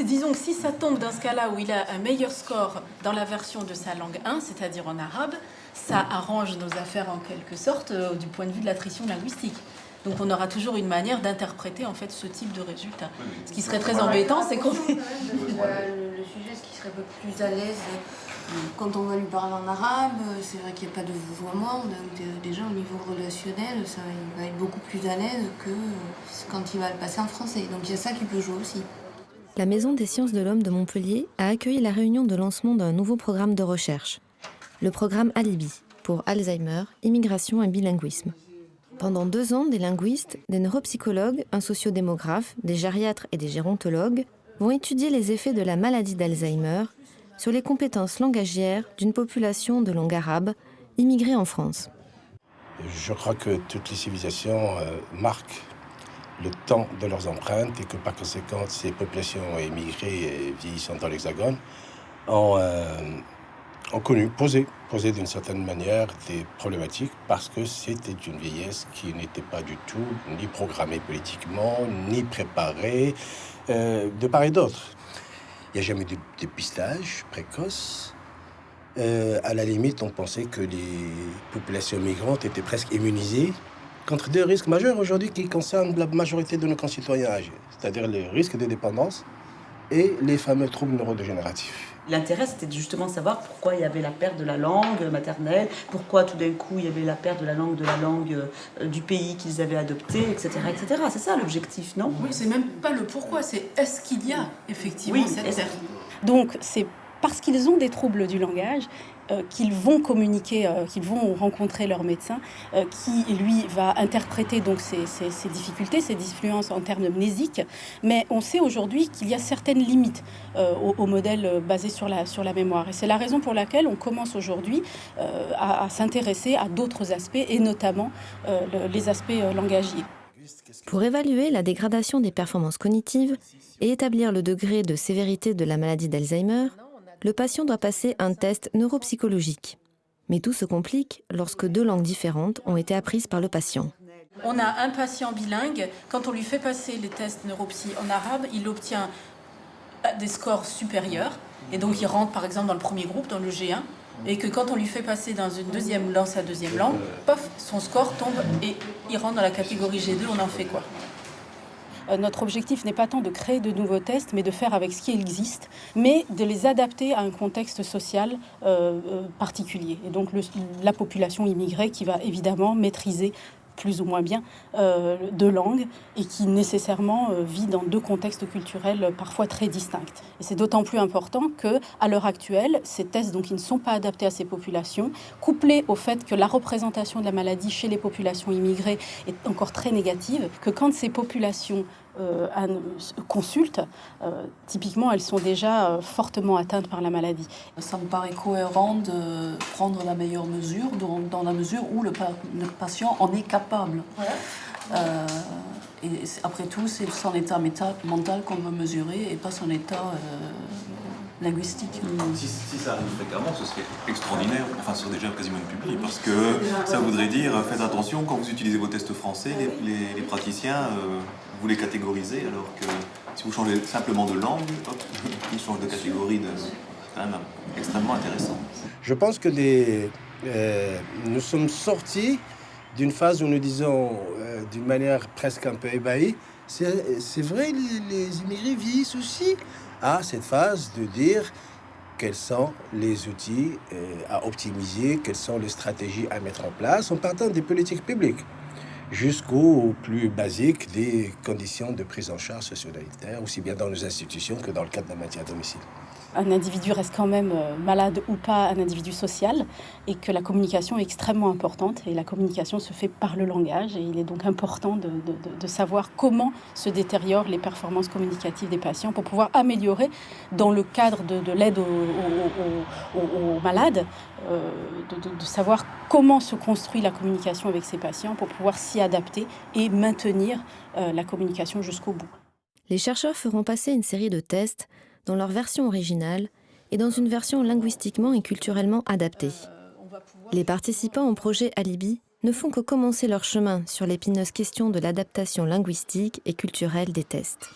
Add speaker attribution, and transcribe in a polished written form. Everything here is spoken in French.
Speaker 1: Disons que si ça tombe dans ce cas-là où il a un meilleur score dans la version de sa langue 1, c'est-à-dire en arabe, ça arrange nos affaires en quelque sorte du point de vue de l'attrition linguistique. Donc on aura toujours une manière d'interpréter en fait ce type de résultat. Ce qui serait très embêtant, c'est qu'on...
Speaker 2: Le sujet, ce qui serait un peu plus à l'aise quand on va lui parler en arabe, c'est vrai qu'il n'y a pas de vouvoiement, donc déjà au niveau relationnel, ça, il va être beaucoup plus à l'aise que quand il va le passer en français. Donc il y a ça qui peut jouer aussi.
Speaker 3: La Maison des sciences de l'homme de Montpellier a accueilli la réunion de lancement d'un nouveau programme de recherche, le programme Alibi, pour Alzheimer, immigration et bilinguisme. Pendant 2 ans, des linguistes, des neuropsychologues, un sociodémographe, des gériatres et des gérontologues vont étudier les effets de la maladie d'Alzheimer sur les compétences langagières d'une population de langue arabe immigrée en France.
Speaker 4: Je crois que toutes les civilisations marquent le temps de leurs empreintes et que par conséquent, ces populations émigrées et vieillissant dans l'Hexagone ont connu, posé d'une certaine manière des problématiques parce que c'était une vieillesse qui n'était pas du tout ni programmée politiquement, ni préparée, de part et d'autre. Il n'y a jamais eu de dépistage précoce. À la limite, on pensait que les populations migrantes étaient presque immunisées contre 2 risques majeurs aujourd'hui qui concernent la majorité de nos concitoyens âgés, c'est-à-dire les risques de dépendance et les fameux troubles neurodégénératifs.
Speaker 5: L'intérêt, c'était justement de savoir pourquoi il y avait la perte de la langue maternelle, pourquoi tout d'un coup il y avait la perte de la langue du pays qu'ils avaient adopté, etc., etc. C'est ça l'objectif, non?
Speaker 1: Oui, c'est même pas le pourquoi, c'est est-ce qu'il y a effectivement cette perte.
Speaker 6: Donc c'est parce qu'ils ont des troubles du langage qu'ils vont communiquer, qu'ils vont rencontrer leur médecin, qui lui va interpréter donc ces difficultés, ces diffluences en termes mnésiques. Mais on sait aujourd'hui qu'il y a certaines limites au modèle basé sur la mémoire. Et c'est la raison pour laquelle on commence aujourd'hui à s'intéresser à d'autres aspects, et notamment les aspects langagiers.
Speaker 3: Pour évaluer la dégradation des performances cognitives et établir le degré de sévérité de la maladie d'Alzheimer, le patient doit passer un test neuropsychologique. Mais tout se complique lorsque 2 langues différentes ont été apprises par le patient.
Speaker 1: On a un patient bilingue, quand on lui fait passer les tests neuropsy en arabe, il obtient des scores supérieurs, et donc il rentre par exemple dans le premier groupe, dans le G1, et que quand on lui fait passer dans sa deuxième langue, pof, son score tombe et il rentre dans la catégorie G2, on en fait quoi?
Speaker 6: Notre objectif n'est pas tant de créer de nouveaux tests, mais de faire avec ce qui existe, mais de les adapter à un contexte social particulier. Et donc la population immigrée qui va évidemment maîtriser plus ou moins bien 2 langues et qui nécessairement vit dans 2 contextes culturels parfois très distincts. Et c'est d'autant plus important qu'à l'heure actuelle, ces tests donc, qui ne sont pas adaptés à ces populations, couplés au fait que la représentation de la maladie chez les populations immigrées est encore très négative, que quand ces populations consultent, typiquement elles sont déjà fortement atteintes par la maladie.
Speaker 7: Ça me paraît cohérent de prendre la meilleure mesure dans la mesure où le patient en est capable. Ouais. Et après tout, c'est son état mental qu'on veut mesurer et pas son état linguistique.
Speaker 8: Si ça arrive fréquemment, ce serait extraordinaire. Enfin, ce serait déjà quasiment une publi, parce que ça voudrait dire, faites attention, quand vous utilisez vos tests français, les praticiens, vous les catégorisez, alors que si vous changez simplement de langue, hop, ils changent de catégorie. C'est quand même extrêmement intéressant.
Speaker 4: Je pense que nous sommes sortis d'une phase où nous disons, d'une manière presque un peu ébahie, c'est vrai, les immigrés vieillissent aussi. À cette phase de dire quels sont les outils à optimiser, quelles sont les stratégies à mettre en place en partant des politiques publiques jusqu'au plus basique des conditions de prise en charge socio-sanitaire, aussi bien dans nos institutions que dans le cadre d'un maintien à domicile.
Speaker 6: Un individu reste quand même malade ou pas un individu social et que la communication est extrêmement importante et la communication se fait par le langage et il est donc important de savoir comment se détériorent les performances communicatives des patients pour pouvoir améliorer dans le cadre de l'aide aux malades, de savoir comment se construit la communication avec ces patients pour pouvoir s'y adapter et maintenir la communication jusqu'au bout.
Speaker 3: Les chercheurs feront passer une série de tests dans leur version originale et dans une version linguistiquement et culturellement adaptée. Les participants au projet Alibi ne font que commencer leur chemin sur l'épineuse question de l'adaptation linguistique et culturelle des tests.